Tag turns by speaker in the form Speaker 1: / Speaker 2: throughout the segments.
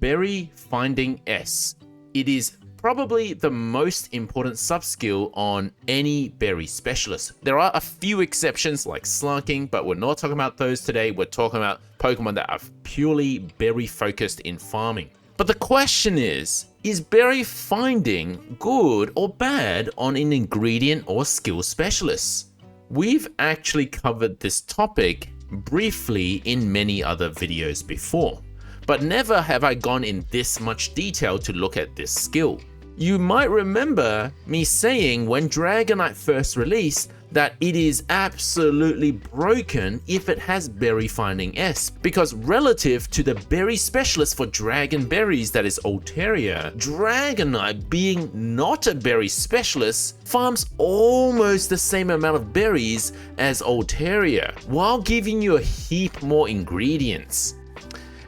Speaker 1: Berry Finding S. It is probably the most important sub-skill on any berry specialist. There are a few exceptions like slunking, but we're not talking about those today. We're talking about Pokemon that are purely berry focused in farming. But the question is berry finding good or bad on an ingredient or skill specialist? We've actually covered this topic briefly in many other videos before, but never have I gone in this much detail to look at this skill. You might remember me saying when Dragonite first released that it is absolutely broken if it has Berry Finding S, because relative to the berry specialist for dragon berries, that is Altaria, Dragonite, being not a berry specialist, farms almost the same amount of berries as Altaria, while giving you a heap more ingredients.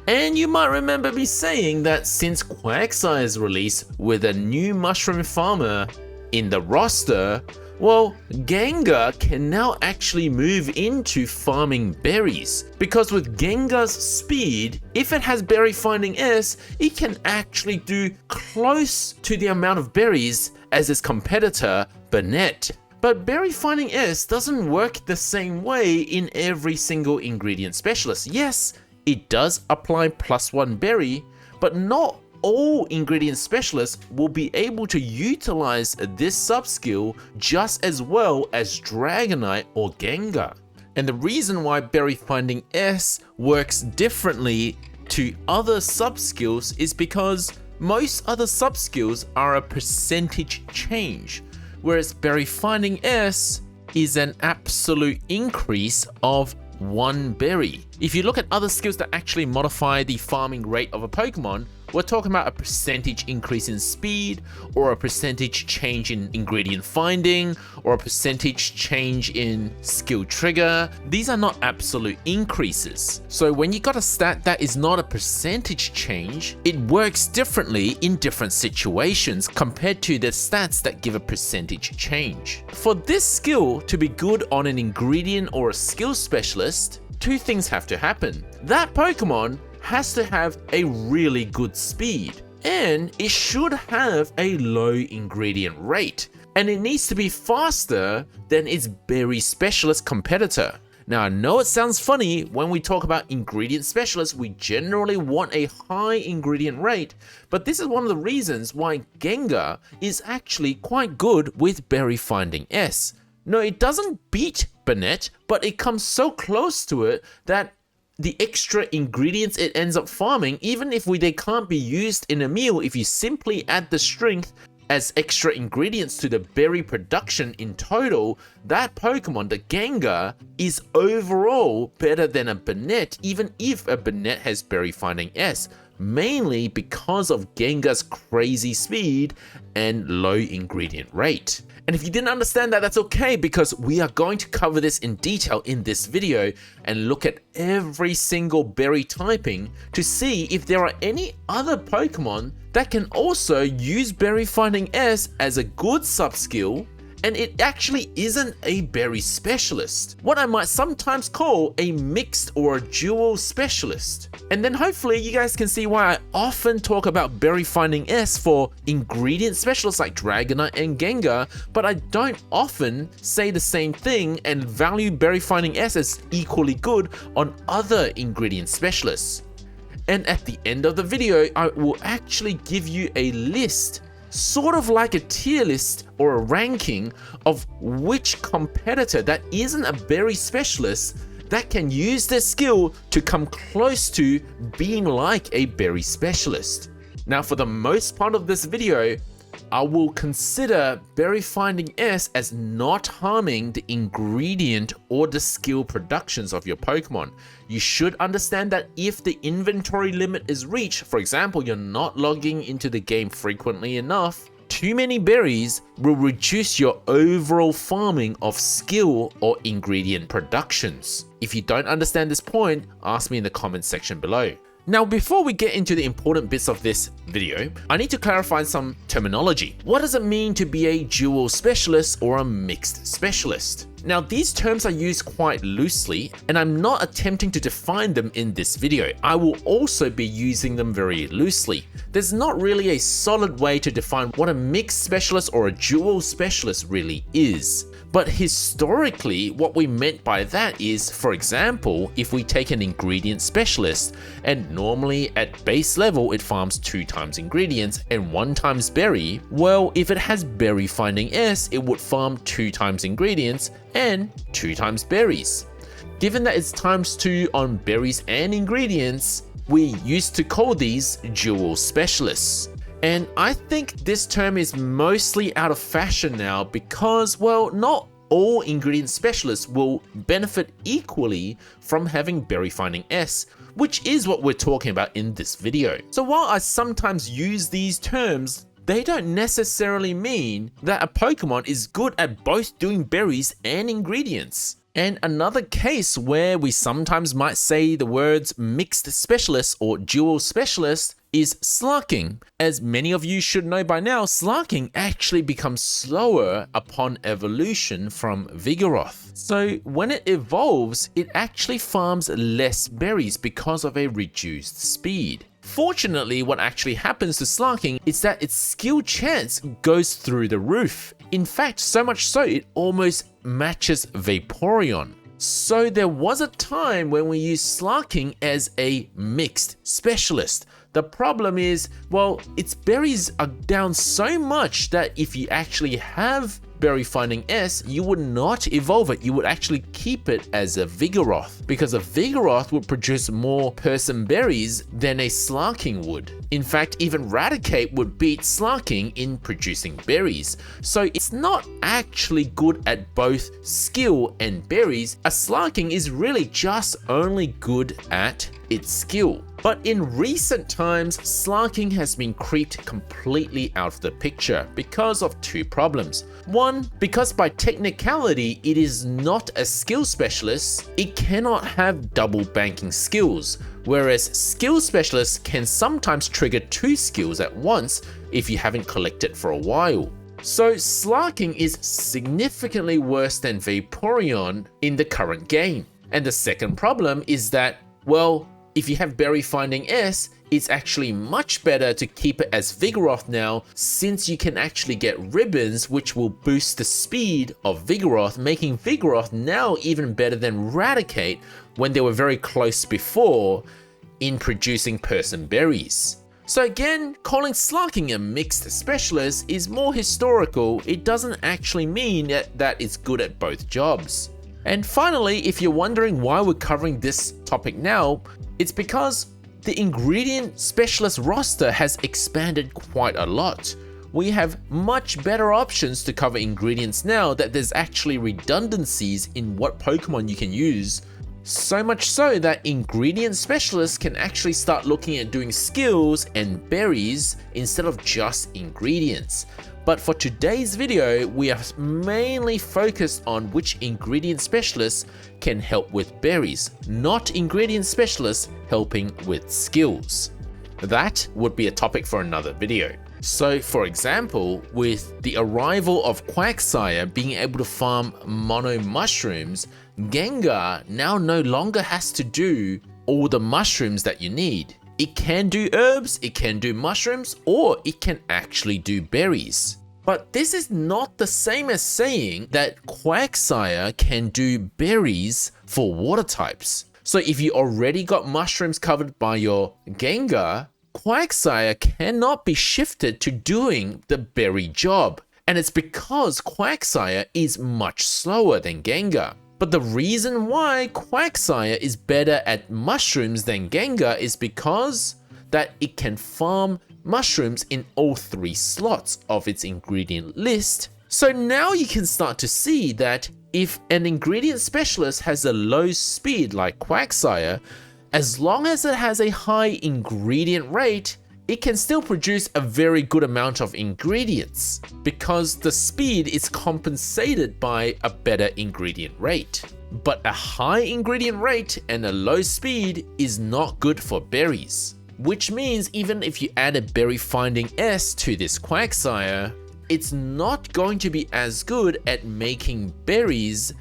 Speaker 1: And you might remember me saying that since Quagsire's release with a new mushroom farmer in the roster, well, Gengar can now actually move into farming berries, because with Gengar's speed, if it has Berry Finding S, it can actually do close to the amount of berries as its competitor, Banette. But Berry Finding S doesn't work the same way in every single ingredient specialist. Yes, it does apply +1 berry, but not all ingredient specialists will be able to utilize this sub-skill just as well as Dragonite or Gengar. And the reason why Berry Finding S works differently to other sub-skills is because most other sub-skills are a percentage change, whereas Berry Finding S is an absolute increase of 1 berry. If you look at other skills that actually modify the farming rate of a Pokemon, we're talking about a percentage increase in speed, or a percentage change in ingredient finding, or a percentage change in skill trigger. These are not absolute increases. So when you got a stat that is not a percentage change, it works differently in different situations compared to the stats that give a percentage change. For this skill to be good on an ingredient or a skill specialist, two things have to happen. That Pokemon has to have a really good speed, and it should have a low ingredient rate, and it needs to be faster than its berry specialist competitor. Now, I know it sounds funny, when we talk about ingredient specialists, we generally want a high ingredient rate, but this is one of the reasons why Gengar is actually quite good with Berry Finding S. No, it doesn't beat Banette, but it comes so close to it that the extra ingredients it ends up farming, even if they can't be used in a meal, if you simply add the strength as extra ingredients to the berry production in total, that Pokemon, the Gengar, is overall better than a Banette, even if a Banette has Berry Finding S, mainly because of Gengar's crazy speed and low ingredient rate. And if you didn't understand that, that's okay, because we are going to cover this in detail in this video and look at every single berry typing to see if there are any other Pokemon that can also use Berry Finding S as a good sub-skill, and it actually isn't a berry specialist, what I might sometimes call a mixed or a dual specialist. And then hopefully you guys can see why I often talk about Berry Finding S for ingredient specialists like Dragonite and Gengar, but I don't often say the same thing and value Berry Finding S as equally good on other ingredient specialists. And at the end of the video, I will actually give you a list, sort of like a tier list or a ranking of which competitor that isn't a berry specialist that can use their skill to come close to being like a berry specialist. Now, for the most part of this video, I will consider Berry Finding S as not harming the ingredient or the skill productions of your Pokemon. You should understand that if the inventory limit is reached, for example, you're not logging into the game frequently enough, too many berries will reduce your overall farming of skill or ingredient productions. If you don't understand this point, ask me in the comments section below. Now, before we get into the important bits of this video, I need to clarify some terminology. What does it mean to be a dual specialist or a mixed specialist? Now, these terms are used quite loosely, and I'm not attempting to define them in this video. I will also be using them very loosely. There's not really a solid way to define what a mixed specialist or a dual specialist really is. But historically, what we meant by that is, for example, if we take an ingredient specialist, and normally at base level it farms 2 times ingredients and 1 times berry, well, if it has berry finding S, it would farm 2 times ingredients and 2 times berries. Given that it's times 2 on berries and ingredients, we used to call these dual specialists. And I think this term is mostly out of fashion now because, well, not all ingredient specialists will benefit equally from having berry finding S, which is what we're talking about in this video. So while I sometimes use these terms, they don't necessarily mean that a Pokemon is good at both doing berries and ingredients. And another case where we sometimes might say the words mixed specialist or dual specialist is Slacking. As many of you should know by now, Slacking actually becomes slower upon evolution from Vigoroth. So when it evolves, it actually farms less berries because of a reduced speed. Fortunately, what actually happens to Slacking is that its skill chance goes through the roof. In fact, so much so it almost matches Vaporeon. So there was a time when we used Slacking as a mixed specialist. The problem is, well, its berries are down so much that if you actually have berry finding S, you would not evolve it. You would actually keep it as a Vigoroth, because a Vigoroth would produce more person berries than a Slacking would. In fact, even Raticate would beat Slacking in producing berries. So it's not actually good at both skill and berries. A Slacking is really just only good at its skill. But in recent times, Slacking has been creeped completely out of the picture because of 2 problems. One, because by technicality, it is not a skill specialist, it cannot have double banking skills, whereas skill specialists can sometimes trigger 2 skills at once if you haven't collected for a while. So Slacking is significantly worse than Vaporeon in the current game. And the second problem is that, well, if you have berry finding S, it's actually much better to keep it as Vigoroth now, since you can actually get ribbons which will boost the speed of Vigoroth, making Vigoroth now even better than Raticate when they were very close before in producing person berries. So again, calling Slacking a mixed specialist is more historical. It doesn't actually mean that it's good at both jobs. And finally, if you're wondering why we're covering this topic now, it's because the ingredient specialist roster has expanded quite a lot. We have much better options to cover ingredients now that there's actually redundancies in what Pokemon you can use. So much so that ingredient specialists can actually start looking at doing skills and berries instead of just ingredients. But for today's video, we are mainly focused on which ingredient specialists can help with berries, not ingredient specialists helping with skills. That would be a topic for another video. So for example, with the arrival of Quagsire being able to farm mono mushrooms, Gengar now no longer has to do all the mushrooms that you need. It can do herbs, it can do mushrooms, or it can actually do berries. But this is not the same as saying that Quagsire can do berries for water types. So if you already got mushrooms covered by your Gengar, Quagsire cannot be shifted to doing the berry job. And it's because Quagsire is much slower than Gengar. But the reason why Quagsire is better at mushrooms than Gengar is because that it can farm mushrooms in all 3 slots of its ingredient list. So now you can start to see that if an ingredient specialist has a low speed like Quagsire, as long as it has a high ingredient rate, it can still produce a very good amount of ingredients because the speed is compensated by a better ingredient rate. But a high ingredient rate and a low speed is not good for berries, which means even if you add a berry finding S to this Quagsire, it's not going to be as good at making berries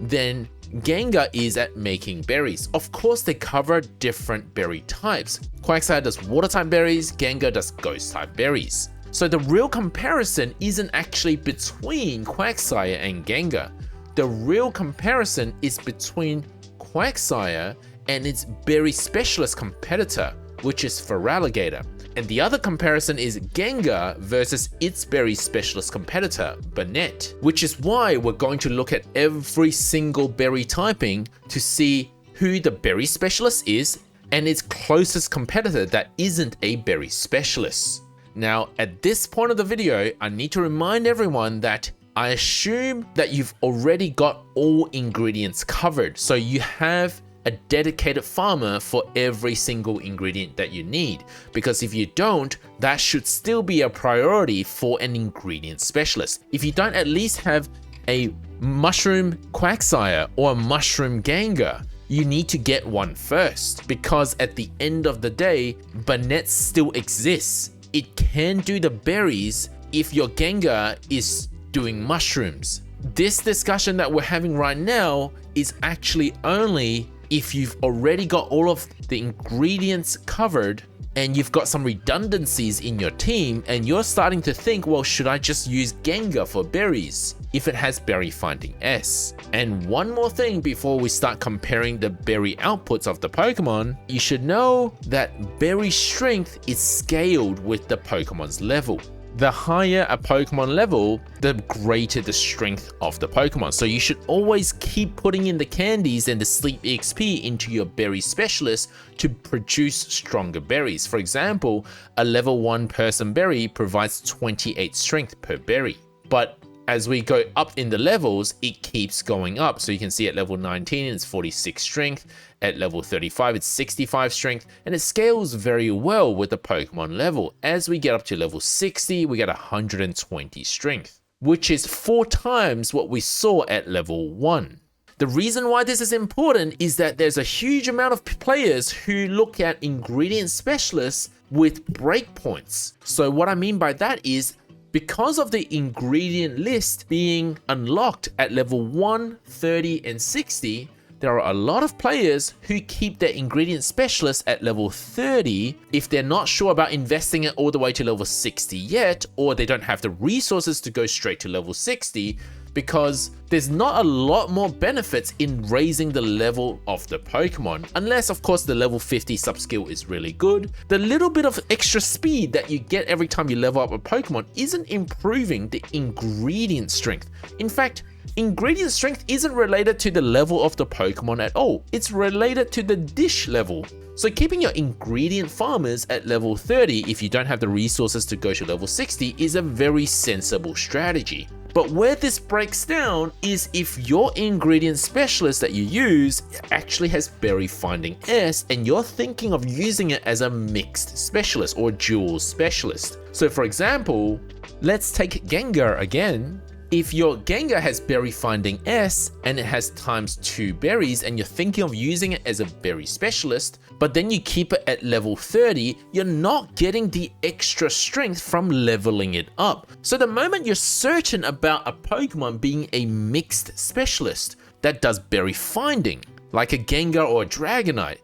Speaker 1: than Gengar is at making berries. Of course, they cover different berry types. Quagsire does water type berries, Gengar does ghost type berries. So the real comparison isn't actually between Quagsire and Gengar. The real comparison is between Quagsire and its berry specialist competitor, which is Feraligatr. And the other comparison is Gengar versus its berry specialist competitor, Banette, which is why we're going to look at every single berry typing to see who the berry specialist is and its closest competitor that isn't a berry specialist. Now, at this point of the video, I need to remind everyone that I assume that you've already got all ingredients covered, so you have a dedicated farmer for every single ingredient that you need, because if you don't, that should still be a priority for an ingredient specialist. If you don't at least have a mushroom Quagsire or a mushroom Gengar, you need to get one first, because at the end of the day, Banette still exists. It can do the berries if your Gengar is doing mushrooms. This discussion that we're having right now is actually only if you've already got all of the ingredients covered and you've got some redundancies in your team and you're starting to think, well, should I just use Gengar for berries if it has berry finding S? And one more thing before we start comparing the berry outputs of the Pokemon, you should know that berry strength is scaled with the Pokemon's level. The higher a Pokemon level, the greater the strength of the Pokemon. So you should always keep putting in the candies and the sleep EXP into your berry specialist to produce stronger berries. For example, a level 1 person berry provides 28 strength per berry. But as we go up in the levels, it keeps going up. So you can see at level 19, it's 46 strength. At level 35, it's 65 strength, and it scales very well with the Pokemon level. As we get up to level 60, we get 120 strength, which is 4 times what we saw at level 1. The reason why this is important is that there's a huge amount of players who look at ingredient specialists with breakpoints. So what I mean by that is, because of the ingredient list being unlocked at level 1, 30, and 60, there are a lot of players who keep their ingredient specialist at level 30 if they're not sure about investing it all the way to level 60 yet, or they don't have the resources to go straight to level 60, because there's not a lot more benefits in raising the level of the Pokemon, unless of course the level 50 sub-skill is really good. The little bit of extra speed that you get every time you level up a Pokemon isn't improving the ingredient strength. In fact, ingredient strength isn't related to the level of the Pokemon at all. It's related to the dish level. So keeping your ingredient farmers at level 30 if you don't have the resources to go to level 60 is a very sensible strategy. But where this breaks down is if your ingredient specialist that you use actually has berry finding S and you're thinking of using it as a mixed specialist or dual specialist. So for example, let's take Gengar again. If your Gengar has berry finding S and it has ×2 berries and you're thinking of using it as a berry specialist, but then you keep it at level 30, you're not getting the extra strength from leveling it up. So the moment you're certain about a Pokemon being a mixed specialist that does berry finding, like a Gengar or a Dragonite,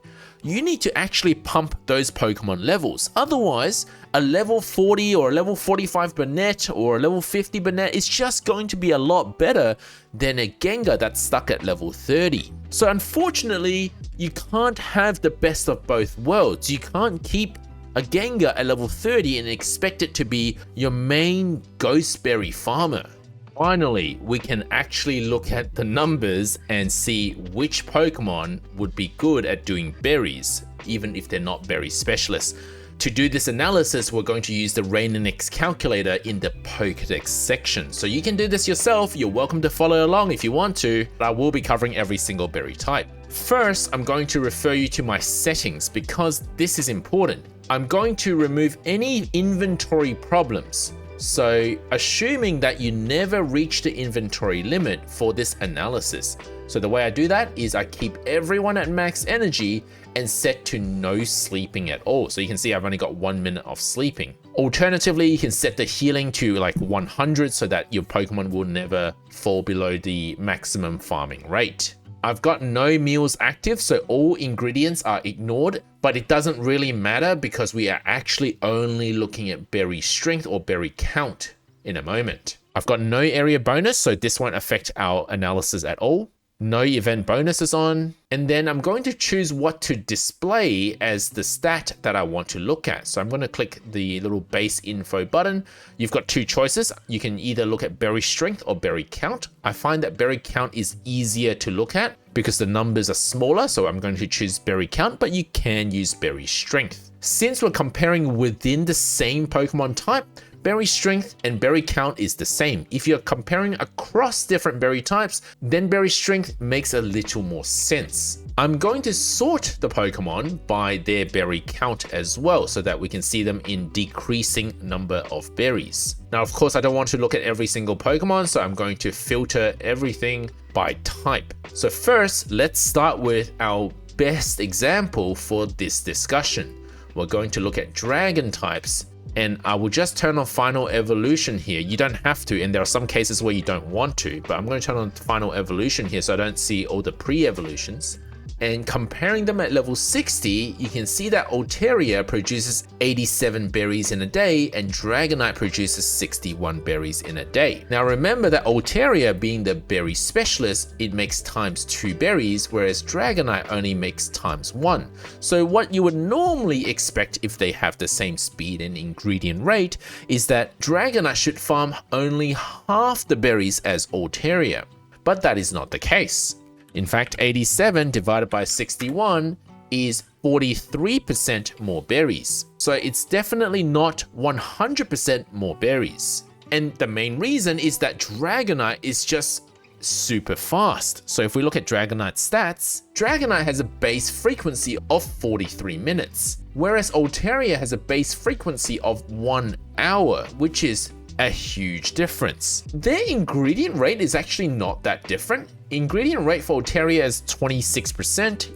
Speaker 1: you need to actually pump those Pokemon levels. Otherwise, a level 40 or a level 45 Banette or a level 50 Banette is just going to be a lot better than a Gengar that's stuck at level 30. So unfortunately, you can't have the best of both worlds. You can't keep a Gengar at level 30 and expect it to be your main Ghost Berry farmer. Finally, we can actually look at the numbers and see which Pokemon would be good at doing berries, even if they're not berry specialists. To do this analysis, we're going to use the Rainanix calculator in the Pokedex section. So you can do this yourself. You're welcome to follow along if you want to, but I will be covering every single berry type. First, I'm going to refer you to my settings because this is important. I'm going to remove any inventory problems. So assuming that you never reach the inventory limit for this analysis. So the way I do that is I keep everyone at max energy and set to no sleeping at all. So you can see I've only got 1 minute of sleeping. Alternatively, you can set the healing to like 100 so that your Pokemon will never fall below the maximum farming rate. I've got no meals active, so all ingredients are ignored, but it doesn't really matter because we are actually only looking at berry strength or berry count in a moment. I've got no area bonus, so this won't affect our analysis at all. No event bonuses on, and then I'm going to choose what to display as the stat that I want to look at. So I'm going to click the little base info button. You've got two choices. You can either look at berry strength or berry count. I find that berry count is easier to look at because the numbers are smaller, so I'm going to choose berry count, but you can use berry strength. Since we're comparing within the same Pokemon type, berry strength and berry count is the same. If you're comparing across different berry types, then berry strength makes a little more sense. I'm going to sort the Pokemon by their berry count as well so that we can see them in decreasing number of berries. Now, of course, I don't want to look at every single Pokemon, so I'm going to filter everything by type. So first, let's start with our best example for this discussion. We're going to look at dragon types. And I will just turn on final evolution here. You don't have to, and there are some cases where you don't want to, but I'm going to turn on final evolution here so I don't see all the pre-evolutions. And comparing them at level 60, you can see that Altaria produces 87 berries in a day and Dragonite produces 61 berries in a day. Now remember that Altaria being the berry specialist, it makes ×2 berries, whereas Dragonite only makes ×1. So what you would normally expect if they have the same speed and ingredient rate is that Dragonite should farm only half the berries as Altaria. But that is not the case. In fact, 87 divided by 61 is 43% more berries. So it's definitely not 100% more berries. And the main reason is that Dragonite is just super fast. So if we look at Dragonite's stats, Dragonite has a base frequency of 43 minutes, whereas Altaria has a base frequency of 1 hour, which is a huge difference. Their ingredient rate is actually not that different. Ingredient rate for Altaria is 26%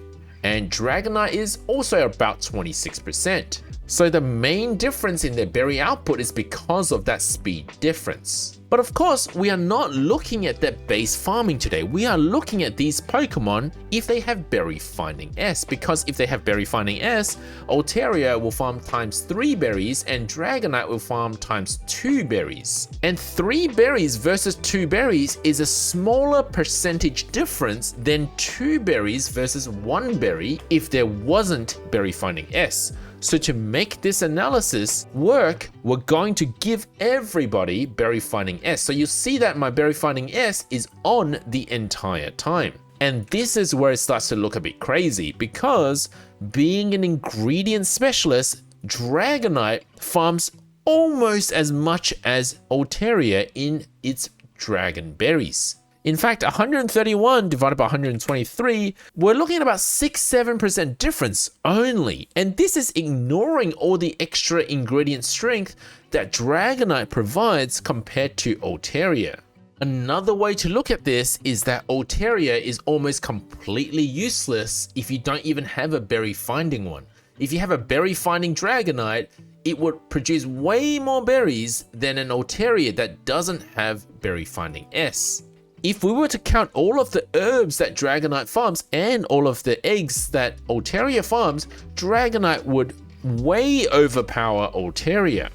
Speaker 1: and Dragonite is also about 26%. So the main difference in their berry output is because of that speed difference. But of course, we are not looking at their base farming today. We are looking at these Pokemon if they have Berry Finding S, because if they have Berry Finding S, Altaria will farm ×3 berries and Dragonite will farm ×2 berries. And 3 berries versus 2 berries is a smaller percentage difference than 2 berries versus 1 berry if there wasn't Berry Finding S. So to make this analysis work, we're going to give everybody Berry Finding S. So you see that my Berry Finding S is on the entire time. And this is where it starts to look a bit crazy because being an ingredient specialist, Dragonite farms almost as much as Altaria in its dragon berries. In fact, 131 divided by 123, we're looking at about 6-7% difference only. And this is ignoring all the extra ingredient strength that Dragonite provides compared to Altaria. Another way to look at this is that Altaria is almost completely useless if you don't even have a berry finding one. If you have a berry finding Dragonite, it would produce way more berries than an Altaria that doesn't have Berry Finding S. If we were to count all of the herbs that Dragonite farms and all of the eggs that Altaria farms, Dragonite would way overpower Altaria.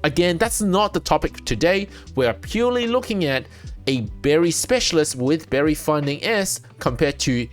Speaker 1: Again, that's not the topic today. We are purely looking at a berry specialist with Berry Finding S compared to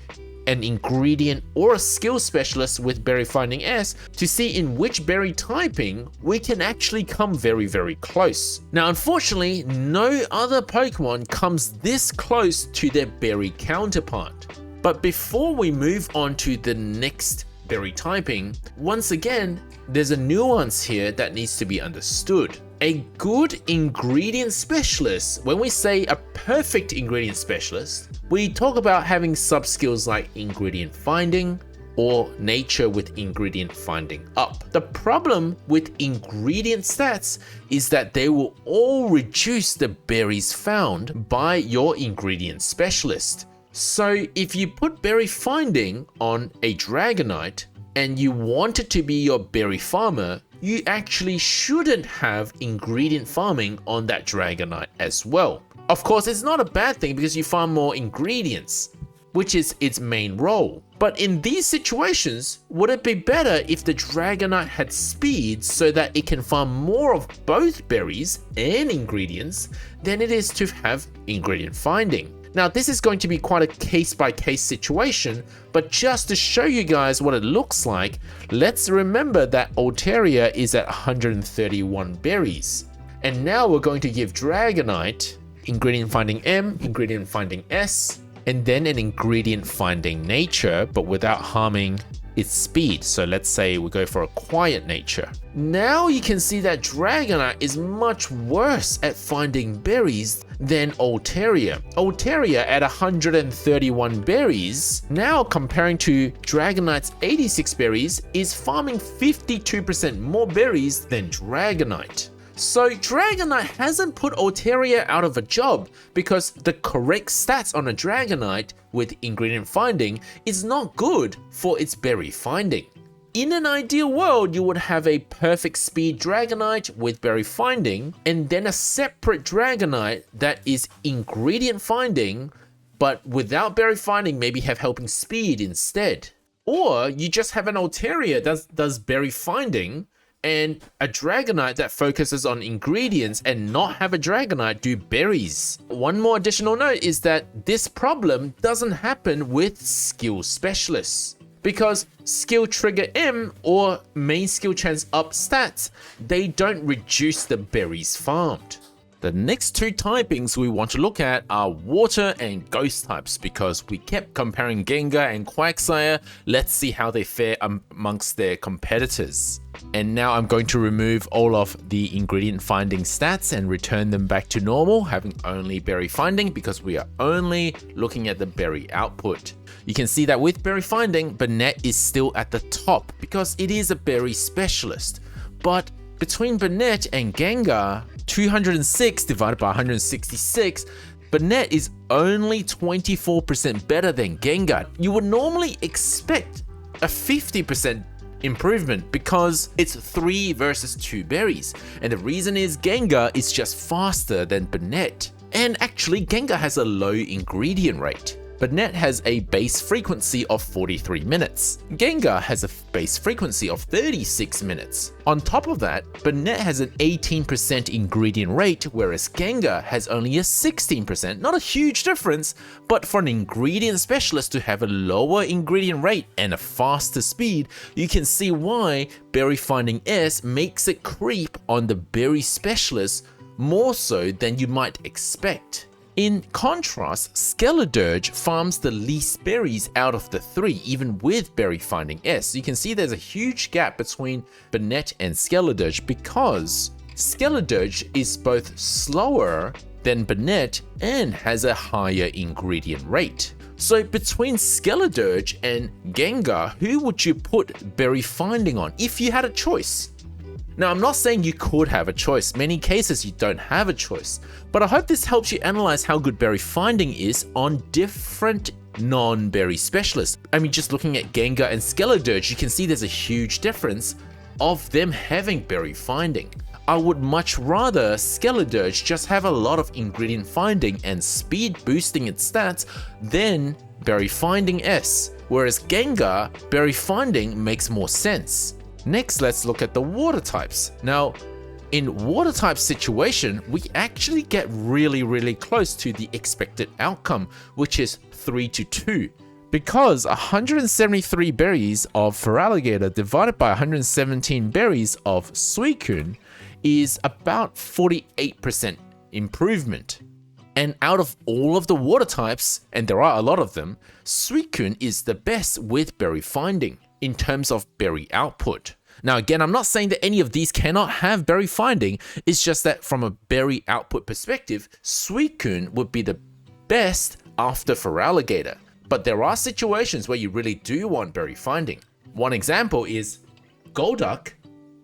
Speaker 1: an ingredient or a skill specialist with Berry Finding S to see in which berry typing we can actually come very, very close. Now, unfortunately, no other Pokemon comes this close to their berry counterpart. But before we move on to the next berry typing, once again, there's a nuance here that needs to be understood. A good ingredient specialist, when we say a perfect ingredient specialist, we talk about having sub-skills like ingredient finding or nature with ingredient finding up. The problem with ingredient stats is that they will all reduce the berries found by your ingredient specialist. So if you put berry finding on a Dragonite and you want it to be your berry farmer, you actually shouldn't have ingredient farming on that Dragonite as well. Of course, it's not a bad thing because you farm more ingredients, which is its main role. But in these situations, would it be better if the Dragonite had speed so that it can farm more of both berries and ingredients than it is to have ingredient finding? Now, this is going to be quite a case-by-case situation, but just to show you guys what it looks like, let's remember that Altaria is at 131 berries. And now we're going to give Dragonite ingredient finding M, ingredient finding S, and then an ingredient finding nature, but without harming its speed. So let's say we go for a quiet nature. Now you can see that Dragonite is much worse at finding berries than Altaria. Altaria at 131 berries, now comparing to Dragonite's 86 berries, is farming 52% more berries than Dragonite. So Dragonite hasn't put Altaria out of a job because the correct stats on a Dragonite with ingredient finding is not good for its berry finding. In an ideal world, you would have a perfect speed Dragonite with berry finding and then a separate Dragonite that is ingredient finding but without berry finding, maybe have helping speed instead. Or you just have an Altaria that does berry finding and a Dragonite that focuses on ingredients and not have a Dragonite do berries. One more additional note is that this problem doesn't happen with skill specialists, because skill trigger M or main skill chance up stats, they don't reduce the berries farmed. The next two typings we want to look at are water and ghost types, because we kept comparing Gengar and Quagsire. Let's see how they fare amongst their competitors. And now I'm going to remove all of the ingredient finding stats and return them back to normal, having only berry finding, because we are only looking at the berry output. You can see that with berry finding, Banette is still at the top because it is a berry specialist. But between Banette and Gengar, 206 divided by 166, Banette is only 24% better than Gengar. You would normally expect a 50% improvement because it's 3 versus 2 berries. And the reason is Gengar is just faster than Banette. And actually, Gengar has a low ingredient rate. Banette has a base frequency of 43 minutes. Gengar has a base frequency of 36 minutes. On top of that, Banette has an 18% ingredient rate, whereas Gengar has only a 16%. Not a huge difference, but for an ingredient specialist to have a lower ingredient rate and a faster speed, you can see why Berry Finding S makes it creep on the berry specialist more so than you might expect. In contrast, Skeledirge farms the least berries out of the 3, even with Berry Finding S. You can see there's a huge gap between Banette and Skeledirge because Skeledirge is both slower than Banette and has a higher ingredient rate. So between Skeledirge and Gengar, who would you put Berry Finding on if you had a choice? Now, I'm not saying you could have a choice. Many cases you don't have a choice, but I hope this helps you analyze how good berry finding is on different non-berry specialists. I mean, just looking at Gengar and Skeledirge, you can see there's a huge difference of them having berry finding. I would much rather Skeledirge just have a lot of ingredient finding and speed boosting its stats than berry finding S, whereas Gengar, berry finding makes more sense. Next, let's look at the water types. Now, in water type situation, we actually get really close to the expected outcome, which is 3-2. Because 173 berries of Feraligatr divided by 117 berries of Suicune is about 48% improvement. And out of all of the water types, and there are a lot of them, Suicune is the best with berry finding in terms of berry output. Now again, I'm not saying that any of these cannot have berry finding, it's just that from a berry output perspective, Suicune would be the best after Feraligatr. But there are situations where you really do want berry finding. One example is Golduck.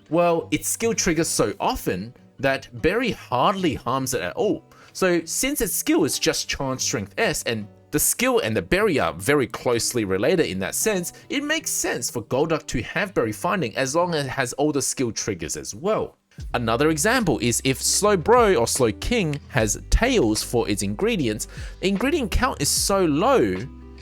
Speaker 1: Well, its skill triggers so often that berry hardly harms it at all. So since its skill is just Charm Strength S and The skill and the berry are very closely related in that sense. It makes sense for Golduck to have berry finding as long as it has all the skill triggers as well. Another example is if Slowbro or Slowking has tails for its ingredients, the ingredient count is so low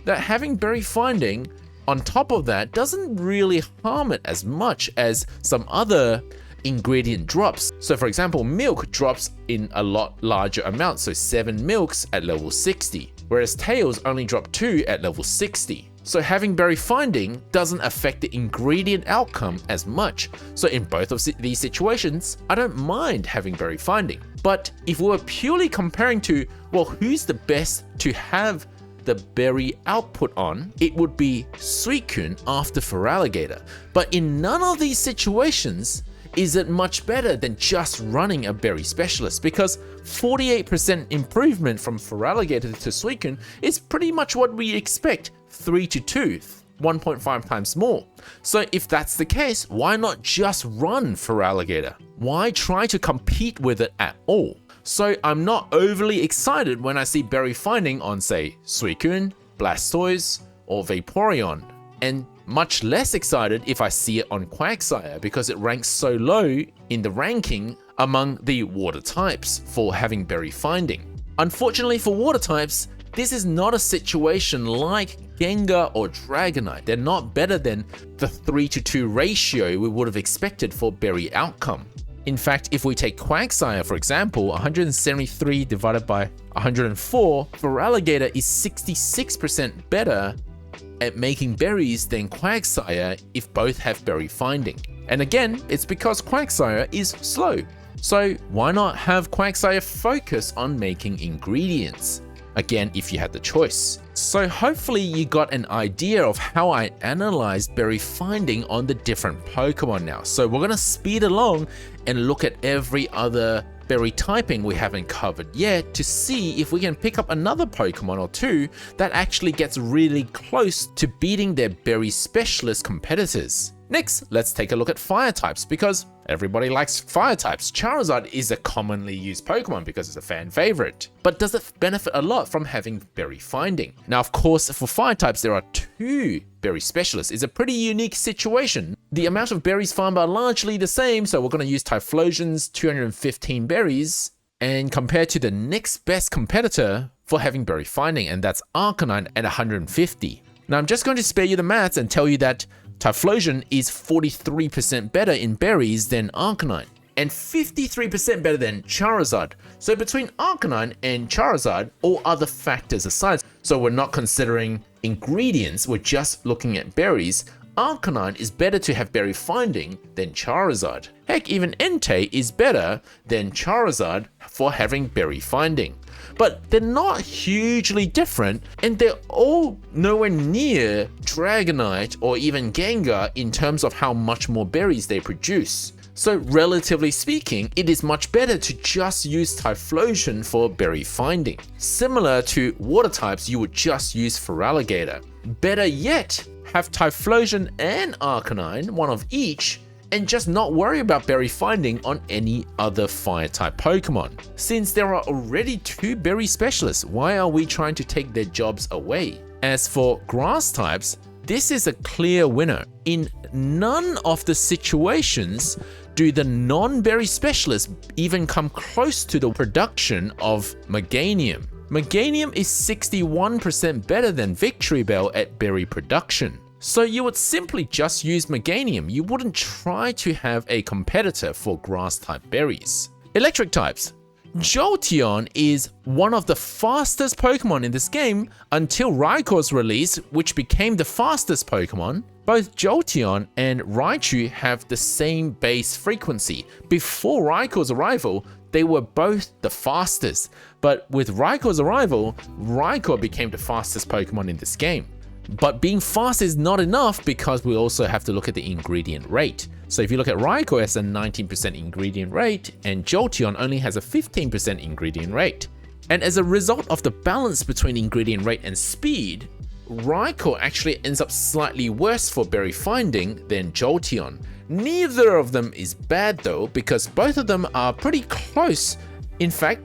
Speaker 1: that having berry finding on top of that doesn't really harm it as much as some other ingredient drops. So for example, milk drops in a lot larger amounts, so 7 milks at level 60, whereas tails only drop 2 at level 60. So having berry finding doesn't affect the ingredient outcome as much. So in both of these situations, I don't mind having berry finding. But if we were purely comparing to, well, who's the best to have the berry output on, it would be Suicune after Feraligatr. But in none of these situations is it much better than just running a berry specialist, because 48% improvement from Feraligatr to Suicune is pretty much what we expect, 3 to 2, 1.5 times more. So if that's the case, why not just run Feraligatr? Why try to compete with it at all? So I'm not overly excited when I see berry finding on, say, Suicune, Blastoise, or Vaporeon, and much less excited if I see it on Quagsire because it ranks so low in the ranking among the water types for having berry finding. Unfortunately for water types, this is not a situation like Gengar or Dragonite. They're not better than the 3 to 2 ratio we would have expected for berry outcome. In fact, if we take Quagsire for example, 173 divided by 104, Feraligatr is 66% better at making berries than Quagsire if both have berry finding. And again, it's because Quagsire is slow. So why not have Quagsire focus on making ingredients? Again, if you had the choice. So hopefully you got an idea of how I analyzed berry finding on the different Pokemon now. So we're gonna speed along and look at every other berry typing we haven't covered yet to see if we can pick up another Pokemon or two that actually gets really close to beating their berry specialist competitors. Next, let's take a look at fire types because everybody likes fire types. Charizard is a commonly used Pokemon because it's a fan favorite. But does it benefit a lot from having berry finding? Now, of course, for fire types, there are 2 berry specialists. It's a pretty unique situation. The amount of berries farmed are largely the same, so we're going to use Typhlosion's 215 berries and compare to the next best competitor for having berry finding, and that's Arcanine at 150. Now, I'm just going to spare you the maths and tell you that Typhlosion is 43% better in berries than Arcanine, and 53% better than Charizard. So between Arcanine and Charizard, all other factors aside, so we're not considering ingredients, we're just looking at berries, Arcanine is better to have berry finding than Charizard. Heck, even Entei is better than Charizard for having berry finding. But they're not hugely different, and they're all nowhere near Dragonite or even Gengar in terms of how much more berries they produce. So relatively speaking, it is much better to just use Typhlosion for berry finding. Similar to water types, you would just use Feraligatr. Better yet, have Typhlosion and Arcanine, one of each, and just not worry about berry finding on any other fire type Pokemon. Since there are already 2 berry specialists, why are we trying to take their jobs away? As for grass types, this is a clear winner. In none of the situations do the non-berry specialists even come close to the production of Meganium. Meganium is 61% better than Victreebel at berry production. So you would simply just use Meganium. You wouldn't try to have a competitor for grass type berries. Electric types. Jolteon is one of the fastest Pokemon in this game until Raikor's release, which became the fastest Pokemon. Both Jolteon and Raichu have the same base frequency. Before Raikor's arrival, they were both the fastest, but with Raikor's arrival, Raikor became the fastest Pokemon in this game. But being fast is not enough because we also have to look at the ingredient rate. So if you look at Raikor, it has a 19% ingredient rate, and Jolteon only has a 15% ingredient rate. And as a result of the balance between ingredient rate and speed, Raikor actually ends up slightly worse for berry finding than Jolteon. Neither of them is bad though, because both of them are pretty close. In fact,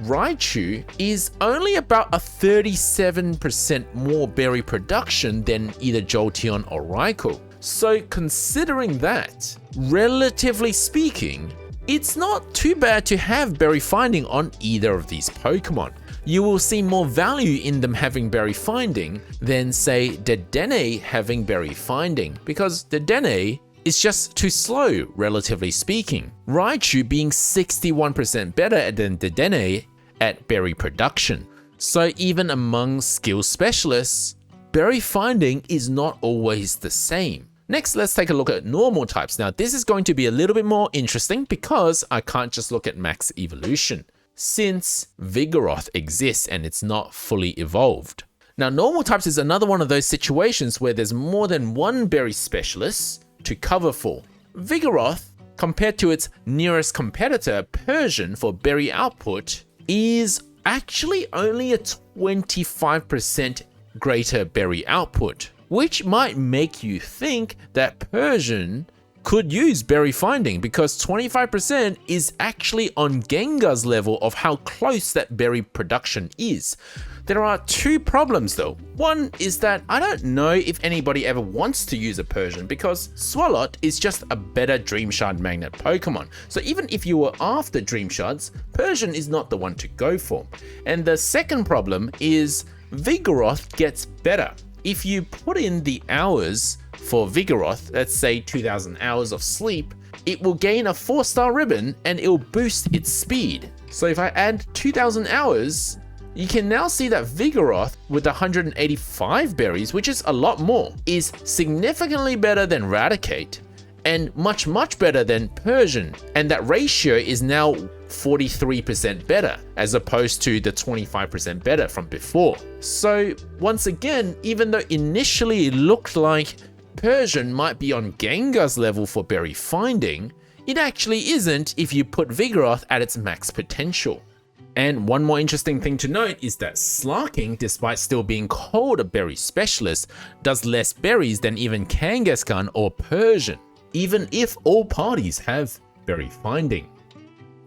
Speaker 1: Raichu is only about a 37% more berry production than either Jolteon or Raikou. So considering that, relatively speaking, it's not too bad to have berry finding on either of these Pokemon. You will see more value in them having berry finding than say Dedenne having berry finding, because Dedenne is just too slow, relatively speaking. Raichu being 61% better than Dedenne at berry production. So even among skill specialists, berry finding is not always the same. Next, let's take a look at normal types. Now, this is going to be a little bit more interesting because I can't just look at max evolution, since Vigoroth exists and it's not fully evolved. Now, normal types is another one of those situations where there's more than one berry specialist to cover for. Vigoroth, compared to its nearest competitor, Persian, for berry output, is actually only a 25% greater berry output, which might make you think that Persian could use berry finding, because 25% is actually on Gengar's level of how close that berry production is. There are two problems though. One is that I don't know if anybody ever wants to use a Persian, because Swalot is just a better Dream Shard Magnet Pokemon. So even if you were after Dream Shards, Persian is not the one to go for. And the second problem is Vigoroth gets better. If you put in the hours for Vigoroth, let's say 2000 hours of sleep, it will gain a 4-star ribbon and it will boost its speed. So if I add 2000 hours, you can now see that Vigoroth with 185 berries, which is a lot more, is significantly better than Raticate and much better than Persian. And that ratio is now 43% better as opposed to the 25% better from before. So once again, even though initially it looked like Persian might be on Gengar's level for berry finding, it actually isn't if you put Vigoroth at its max potential. And one more interesting thing to note is that Slarking, despite still being called a berry specialist, does less berries than even Kangaskhan or Persian, even if all parties have berry finding.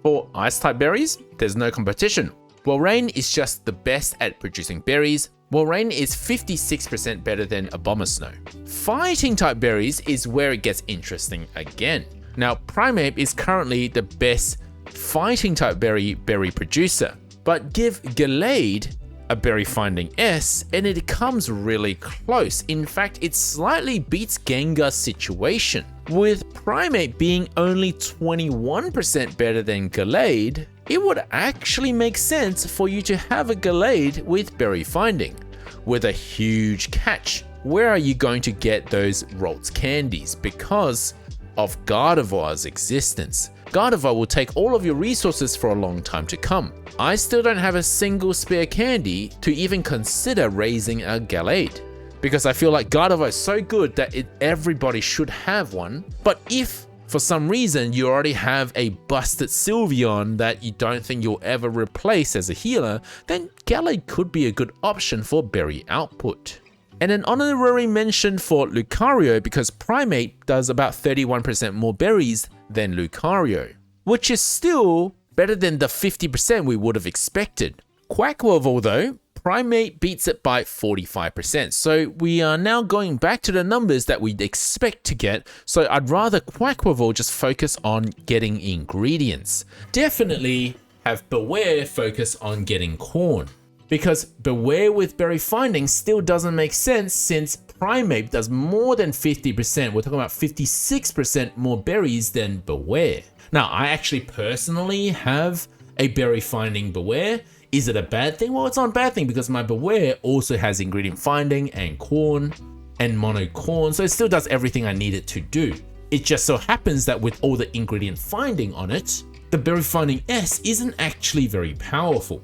Speaker 1: For Ice-type berries, there's no competition. Walrein is just the best at producing berries. Walrein is 56% better than Abomasnow. Fighting-type berries is where it gets interesting again. Now, Primeape is currently the best Fighting-type berry producer, but give Gallade a berry finding S and it comes really close. In fact, it slightly beats Gengar's situation. With Primeape being only 21% better than Gallade, it would actually make sense for you to have a Gallade with berry finding. With a huge catch, where are you going to get those Ralts candies? Because of Gardevoir's existence. Gardevoir will take all of your resources for a long time to come. I still don't have a single spare candy to even consider raising a Gallade, because I feel like Gardevoir is so good that everybody should have one. But if for some reason you already have a busted Sylveon that you don't think you'll ever replace as a healer, then Gallade could be a good option for berry output. And an honorary mention for Lucario, because Primeape does about 31% more berries than Lucario, which is still better than the 50% we would have expected. Quaquaval though, Primeape beats it by 45%, so we are now going back to the numbers that we'd expect to get, so I'd rather Quaquaval just focus on getting ingredients. Definitely have Beware focus on getting corn, because Beware with berry finding still doesn't make sense since Primeape does more than 50%, we're talking about 56% more berries than Beware. Now, I actually personally have a berry finding Beware. Is it a bad thing? Well, it's not a bad thing because my Beware also has ingredient finding and corn and mono corn, so it still does everything I need it to do. It just so happens that with all the ingredient finding on it, the berry finding S isn't actually very powerful.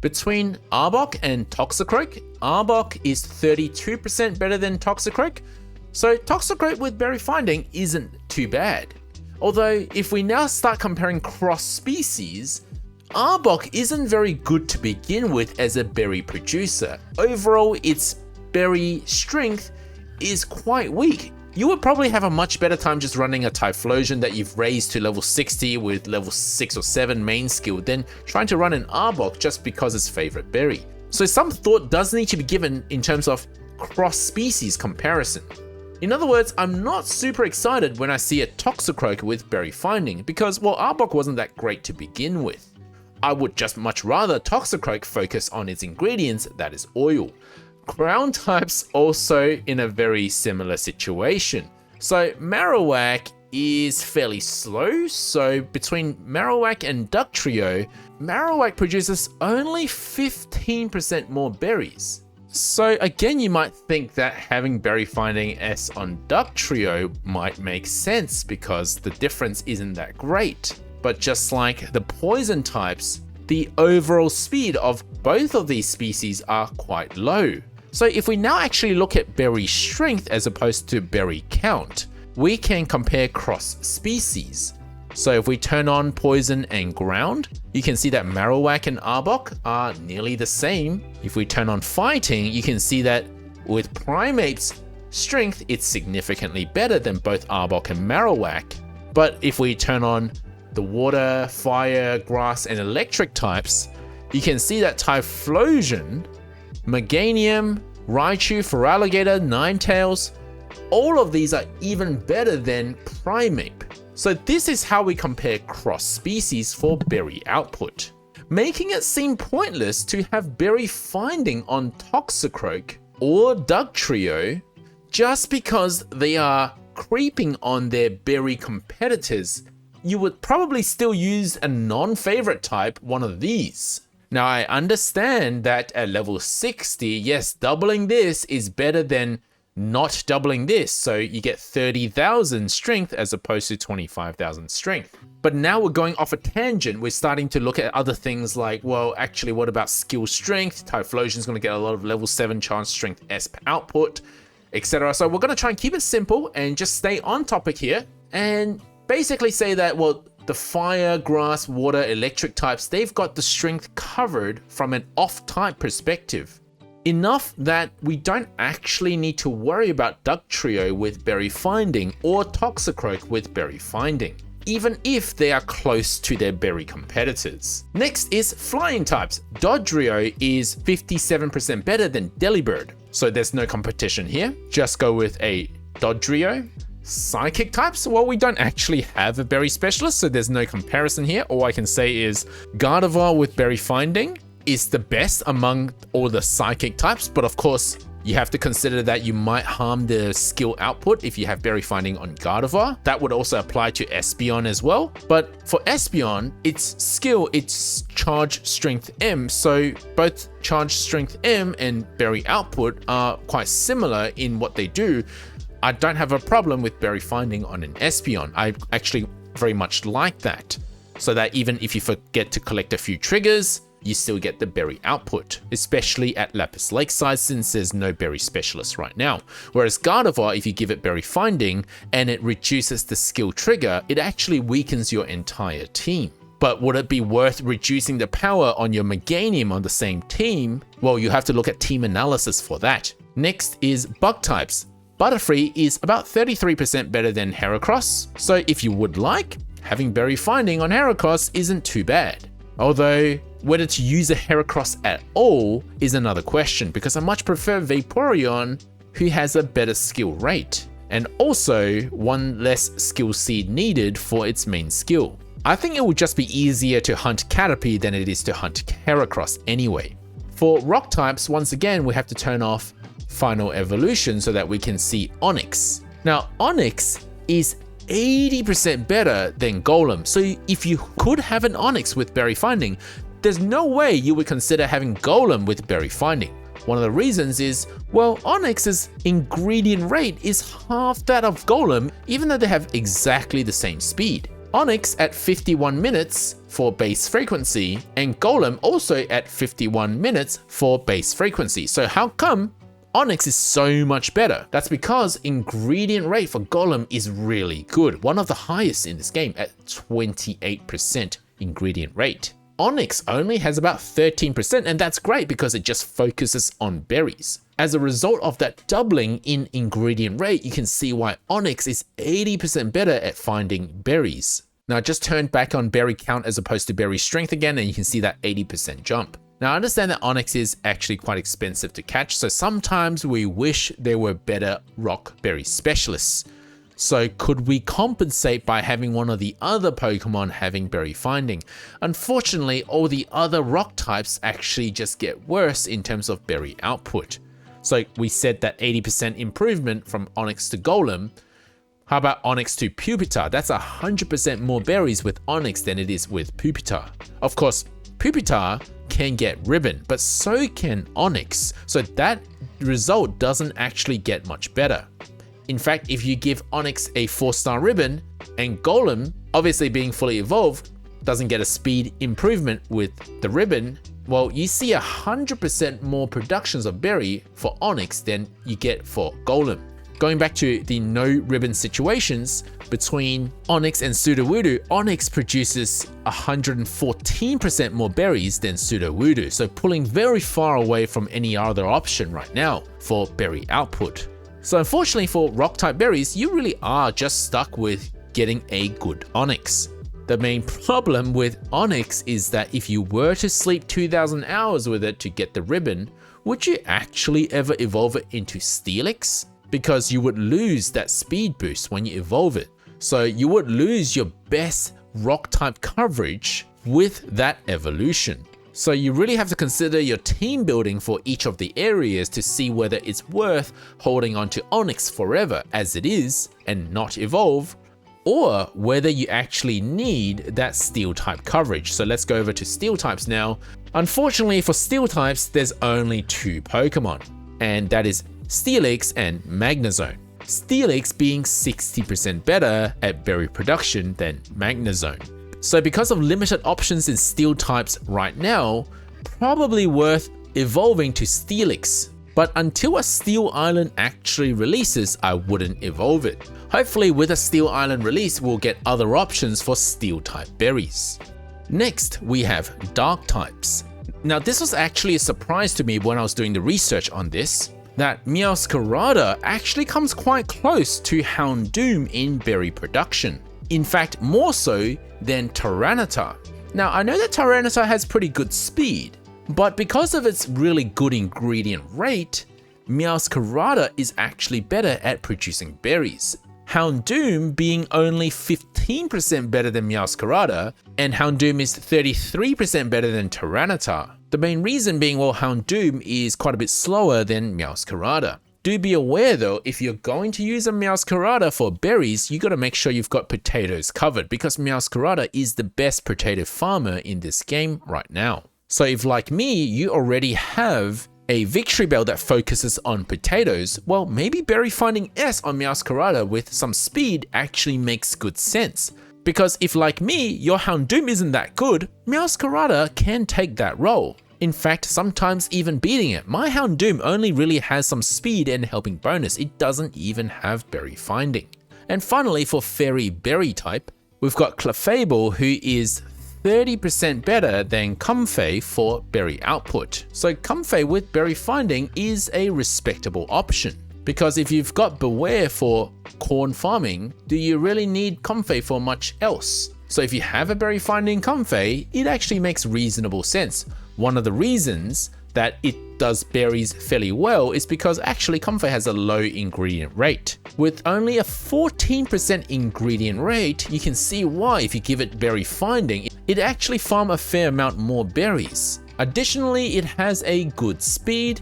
Speaker 1: Between Arbok and Toxicroak, Arbok is 32% better than Toxicroak, so Toxicroak with berry finding isn't too bad. Although, if we now start comparing cross species, Arbok isn't very good to begin with as a berry producer. Overall, its berry strength is quite weak. you would probably have a much better time just running a Typhlosion that you've raised to level 60 with level 6 or 7 main skill than trying to run an Arbok just because it's favorite berry. So some thought does need to be given in terms of cross-species comparison. In other words, I'm not super excited when I see a Toxicroak with berry finding because, well, Arbok wasn't that great to begin with. I would just much rather Toxicroak focus on its ingredients, that is oil. Ground types also in a very similar situation. So Marowak is fairly slow, so between Marowak and Dugtrio, Marowak produces only 15% more berries. So again, you might think that having berry finding S on Dugtrio might make sense because the difference isn't that great. But just like the poison types, the overall speed of both of these species are quite low. So if we now actually look at berry strength as opposed to berry count, we can compare cross species. So if we turn on poison and ground, you can see that Marowak and Arbok are nearly the same. If we turn on fighting, you can see that with primates strength, it's significantly better than both Arbok and Marowak. But if we turn on the water, fire, grass, and electric types, you can see that Typhlosion, Meganium, Raichu, Feraligatr, Ninetales, all of these are even better than Primeape. So this is how we compare cross-species for berry output, making it seem pointless to have berry finding on Toxicroak or Dugtrio just because they are creeping on their berry competitors. You would probably still use a non-favorite type, one of these. Now I understand that at level 60, yes, doubling this is better than not doubling this, so you get 30,000 strength as opposed to 25,000 strength. But now we're going off a tangent. We're starting to look at other things like, well, actually, what about skill strength? Typhlosion's going to get a lot of level 7 chance strength S output, etc. So we're going to try and keep it simple and just stay on topic here and basically say that, well, the fire, grass, water, electric types, they've got the strength covered from an off-type perspective. Enough that we don't actually need to worry about Dugtrio with berry finding or Toxicroak with berry finding, even if they are close to their berry competitors. Next is flying types. Dodrio is 57% better than Delibird, so there's no competition here. Just go with a Dodrio. Psychic types, well, we don't actually have a berry specialist, so there's no comparison here. All I can say is Gardevoir with berry finding is the best among all the psychic types, but of course you have to consider that you might harm the skill output if you have berry finding on Gardevoir. That would also apply to Espeon as well, but for Espeon, its skill, it's charge strength M, so both charge strength M and berry output are quite similar in what they do. I don't have a problem with berry finding on an Espeon. I actually very much like that, so that even if you forget to collect a few triggers, you still get the berry output, especially at Lapis Lakeside since there's no berry specialist right now. Whereas Gardevoir, if you give it berry finding and it reduces the skill trigger, it actually weakens your entire team. But would it be worth reducing the power on your Meganium on the same team? Well, you have to look at team analysis for that. Next is bug types. Butterfree is about 33% better than Heracross, so if you would like, having berry finding on Heracross isn't too bad. Although, whether to use a Heracross at all is another question, because I much prefer Vaporeon, who has a better skill rate, and also one less skill seed needed for its main skill. I think it would just be easier to hunt Caterpie than it is to hunt Heracross anyway. For rock types, once again, we have to turn off Final Evolution so that we can see Onix. Now, Onix is 80% better than Golem, so if you could have an Onix with berry finding, there's no way you would consider having Golem with berry finding. One of the reasons is, well, Onix's ingredient rate is half that of Golem, even though they have exactly the same speed. Onix at 51 minutes for base frequency, and Golem also at 51 minutes for base frequency. So how come Onix is so much better? That's because ingredient rate for Golem is really good, one of the highest in this game at 28% ingredient rate. Onix only has about 13%, and that's great because it just focuses on berries. As a result of that doubling in ingredient rate, you can see why Onyx is 80% better at finding berries. Now I just turned back on berry count as opposed to berry strength again, and you can see that 80% jump. Now I understand that Onyx is actually quite expensive to catch, so sometimes we wish there were better rock berry specialists. So could we compensate by having one of the other Pokemon having berry finding? Unfortunately, all the other rock types actually just get worse in terms of berry output. So we said that 80% improvement from Onyx to Golem. How about Onyx to Pupitar? That's 100% more berries with Onyx than it is with Pupitar. Of course, Pupitar can get ribbon, but so can Onyx. So that result doesn't actually get much better. In fact, if you give Onyx a 4-star ribbon and Golem, obviously being fully evolved, doesn't get a speed improvement with the ribbon, well, you see 100% more productions of berry for Onyx than you get for Golem. Going back to the no ribbon situations, between Onyx and Sudowoodo, Onyx produces 114% more berries than Sudowoodo, so pulling very far away from any other option right now for berry output. So unfortunately for rock type berries, you really are just stuck with getting a good Onyx. The main problem with Onyx is that if you were to sleep 2000 hours with it to get the ribbon, would you actually ever evolve it into Steelix? Because you would lose that speed boost when you evolve it. So you would lose your best rock type coverage with that evolution. So you really have to consider your team building for each of the areas to see whether it's worth holding on to Onyx forever as it is and not evolve, or whether you actually need that steel type coverage. So let's go over to steel types now. Unfortunately for steel types, there's only 2 Pokemon, and that is Steelix and Magnezone. Steelix being 60% better at berry production than Magnezone. So because of limited options in steel types right now, probably worth evolving to Steelix. But until a Steel Island actually releases, I wouldn't evolve it. Hopefully with a Steel Island release, we'll get other options for steel type berries. Next, we have dark types. Now this was actually a surprise to me when I was doing the research on this, that Meowscarada actually comes quite close to Houndoom in berry production. In fact, more so than Tyranitar. Now, I know that Tyranitar has pretty good speed, but because of its really good ingredient rate, Meowscarada is actually better at producing berries. Houndoom being only 15% better than Meowscarada, and Houndoom is 33% better than Tyranitar. The main reason being, well, Houndoom is quite a bit slower than Meowscarada. Do be aware though, if you're going to use a Meowscarada for berries, you gotta make sure you've got potatoes covered, because Meowscarada is the best potato farmer in this game right now. So if, like me, you already have a Victory Bell that focuses on potatoes, well, maybe berry finding S on Meowscarada with some speed actually makes good sense. Because if, like me, your Houndoom isn't that good, Meowscarada can take that role. In fact, sometimes even beating it. My Houndoom only really has some speed and helping bonus. It doesn't even have berry finding. And finally, for fairy berry type, we've got Clefable, who is 30% better than Comfey for berry output. So Comfey with berry finding is a respectable option. Because if you've got Beware for corn farming, do you really need Comfey for much else? So if you have a berry finding Comfey, it actually makes reasonable sense. One of the reasons that it does berries fairly well is because actually Comfey has a low ingredient rate. With only a 14% ingredient rate, you can see why if you give it berry finding, it actually farm a fair amount more berries. Additionally, it has a good speed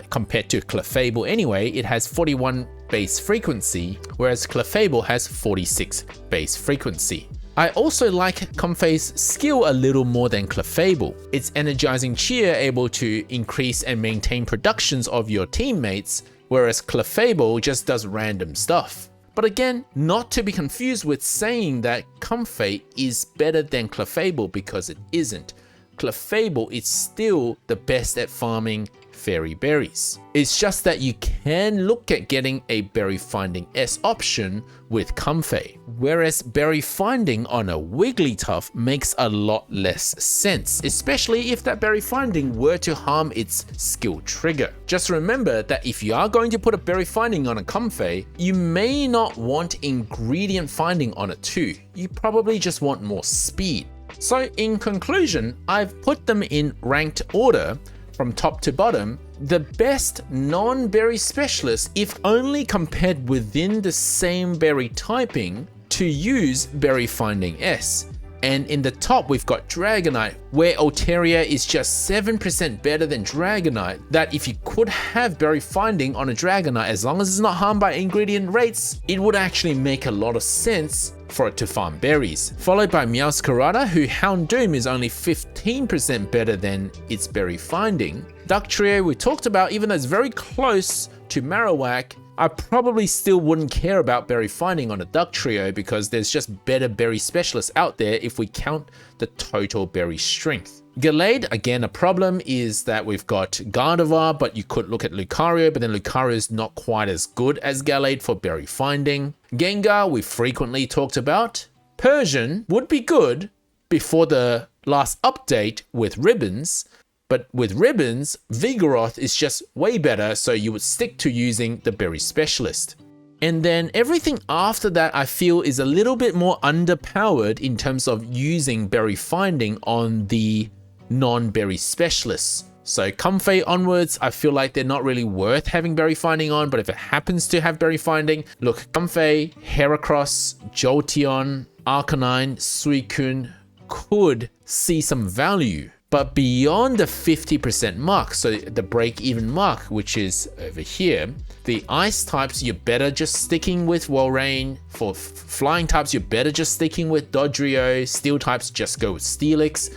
Speaker 1: compared to Clefable anyway. It has 41 base frequency, whereas Clefable has 46 base frequency. I also like Comfey's skill a little more than Clefable. Its energizing cheer able to increase and maintain productions of your teammates, whereas Clefable just does random stuff. But again, not to be confused with saying that Comfey is better than Clefable, because it isn't. Clefable is still the best at farming fairy berries. It's just that you can look at getting a berry finding S option with Comfey, whereas berry finding on a Wigglytuff makes a lot less sense, especially if that berry finding were to harm its skill trigger. Just remember that if you are going to put a berry finding on a Comfey, you may not want ingredient finding on it too. You probably just want more speed. So in conclusion, I've put them in ranked order from top to bottom. The best non-berry specialist, if only compared within the same berry typing, to use berry finding S. And in the top, we've got Dragonite, where Altaria is just 7% better than Dragonite, that if you could have berry finding on a Dragonite, as long as it's not harmed by ingredient rates, it would actually make a lot of sense for it to farm berries. Followed by Meowscarada, who Houndoom is only 15% better than its berry finding. Dugtrio we talked about, even though it's very close to Marowak, I probably still wouldn't care about berry finding on a Dugtrio because there's just better berry specialists out there if we count the total berry strength. Gallade, again, a problem is that we've got Gardevoir, but you could look at Lucario, but then Lucario is not quite as good as Gallade for berry finding. Gengar, we frequently talked about. Persian would be good before the last update with ribbons, but with ribbons, Vigoroth is just way better, so you would stick to using the berry specialist. And then everything after that I feel is a little bit more underpowered in terms of using berry finding on the non-berry specialists. So Comfey onwards, I feel like they're not really worth having berry finding on, but if it happens to have berry finding, look, Comfey, Heracross, Jolteon, Arcanine, Suicune could see some value. But beyond the 50% mark, so the break-even mark, which is over here, the ice types, you're better just sticking with Walrein. For flying types, you're better just sticking with Dodrio. Steel types, just go with Steelix.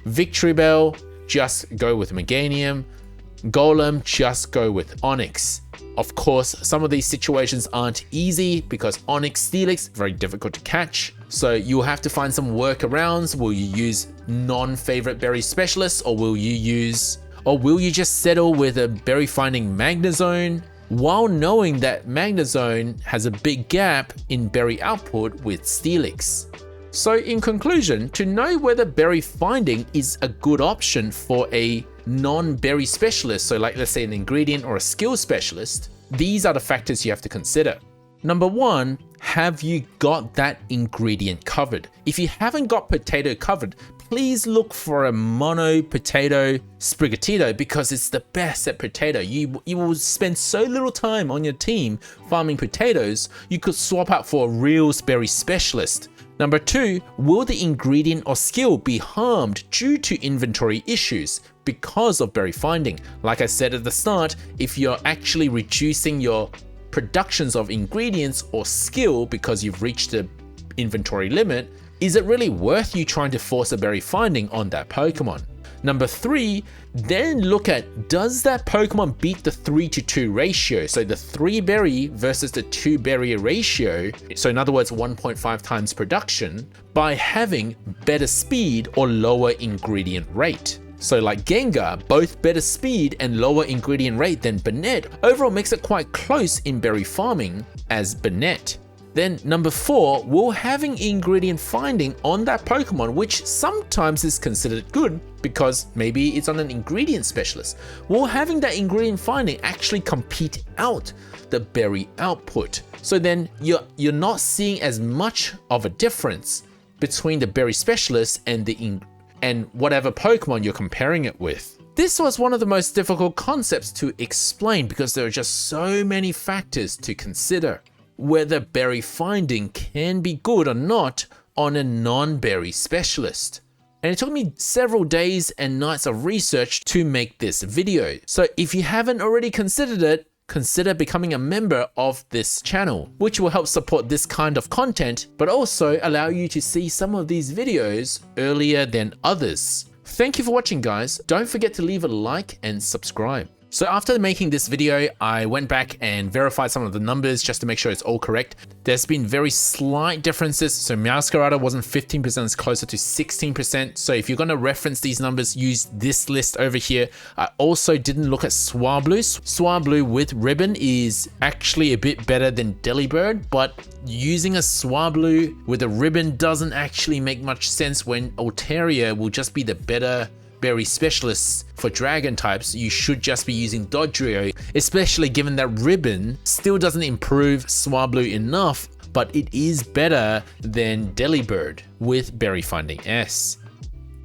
Speaker 1: Victreebel, just go with Meganium. Golem, just go with Onyx. Of course, some of these situations aren't easy because Onyx, Steelix, very difficult to catch. So you'll have to find some workarounds. Will you use non-favorite berry specialists, or will you just settle with a berry finding Magnezone, while knowing that Magnezone has a big gap in berry output with Steelix? So in conclusion, to know whether berry finding is a good option for a non-berry specialist, so like let's say an ingredient or a skill specialist, these are the factors you have to consider. Number one, have you got that ingredient covered? If you haven't got potato covered, please look for a mono potato Sprigatito because it's the best at potato. You will spend so little time on your team farming potatoes, you could swap out for a real berry specialist. Number two, will the ingredient or skill be harmed due to inventory issues because of berry finding? Like I said at the start, if you're actually reducing your productions of ingredients or skill because you've reached the inventory limit, is it really worth you trying to force a berry finding on that Pokemon? Number three, then look at, does that Pokemon beat the 3-to-2 ratio? So the 3 berry versus the 2 berry ratio, so in other words 1.5 times production, by having better speed or lower ingredient rate. So like Gengar, both better speed and lower ingredient rate than Banette, overall makes it quite close in berry farming as Banette. Then number four, will having ingredient finding on that Pokemon, which sometimes is considered good because maybe it's on an ingredient specialist, will having that ingredient finding actually compete out the berry output? So then you're not seeing as much of a difference between the berry specialist and whatever Pokemon you're comparing it with. This was one of the most difficult concepts to explain because there are just so many factors to consider whether berry finding can be good or not on a non-berry specialist. And it took me several days and nights of research to make this video. So if you haven't already considered it, consider becoming a member of this channel, which will help support this kind of content, but also allow you to see some of these videos earlier than others. Thank you for watching, guys. Don't forget to leave a like and subscribe. So after making this video, I went back and verified some of the numbers just to make sure it's all correct. There's been very slight differences. So Meowscarada wasn't 15%, it's closer to 16%. So if you're going to reference these numbers, use this list over here. I also didn't look at Swablu. Swablu with ribbon is actually a bit better than Delibird, but using a Swablu with a ribbon doesn't actually make much sense when Altaria will just be the better berry specialists for dragon types. You should just be using Dodrio, especially given that ribbon still doesn't improve Swablu enough, but it is better than Delibird with Berry Finding S.